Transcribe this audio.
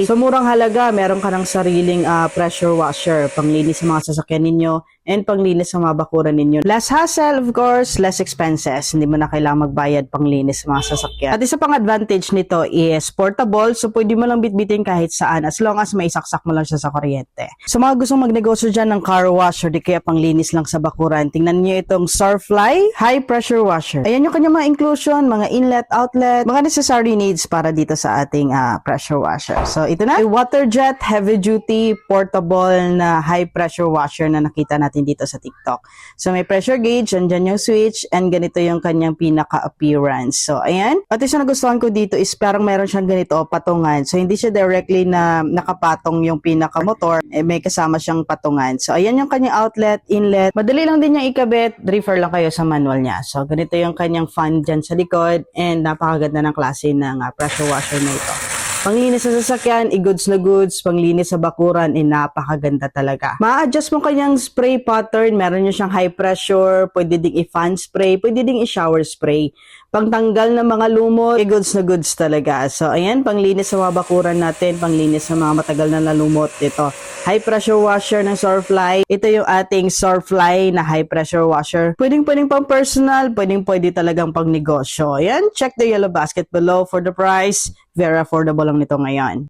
Sa murang halaga, meron ka ng sariling pressure washer, panglinis sa mga sasakyan ninyo, and panglinis sa mga bakuran ninyo. Less hassle, of course, less expenses. Hindi mo na kailangang magbayad panglinis sa mga sasakyan. At isa pang advantage nito is portable, so pwede mo lang bitbitin kahit saan as long as may isaksak mo lang siya sa kuryente. Sa mga gustong magnegosyo dyan ng car wash or di kaya panglinis lang sa bakuran, tingnan niyo itong Surfly High Pressure Washer. Ayan yung kanyang mga inclusion, mga inlet, outlet, mga necessary needs para dito sa ating pressure washer. So ito na, water jet, heavy duty, portable na high pressure washer na nakita natin dito sa TikTok. So may pressure gauge, andyan yung switch, and ganito yung kanyang pinaka-appearance. So ayan. At isa na gustuhan ko dito is parang meron siyang ganito, patungan. So hindi siya directly na nakapatong yung pinaka-motor, may kasama siyang patungan. So ayan yung kanyang outlet, inlet. Madali lang din niyang ikabit, refer lang kayo sa manual niya. So ganito yung kanyang fan dyan sa likod, and napakaganda ng klase ng pressure washer na ito. Panglinis sa sasakyan, goods na goods. Panglinis sa bakuran, napakaganda talaga. Ma-adjust mo kanyang spray pattern. Meron niya siyang high pressure, pwede ding i-fan spray, pwede ding i-shower spray. Pangtanggal ng mga lumot, goods na goods talaga. So, ayan, panglinis sa mga bakuran natin, panglinis sa mga matagal na nalumot. Ito, high pressure washer ng Surfly. Ito yung ating Surfly na high pressure washer. Pwedeng pang personal, pwede talagang pang negosyo. Ayan, check the yellow basket below for the price. Very affordable lang nito ngayon.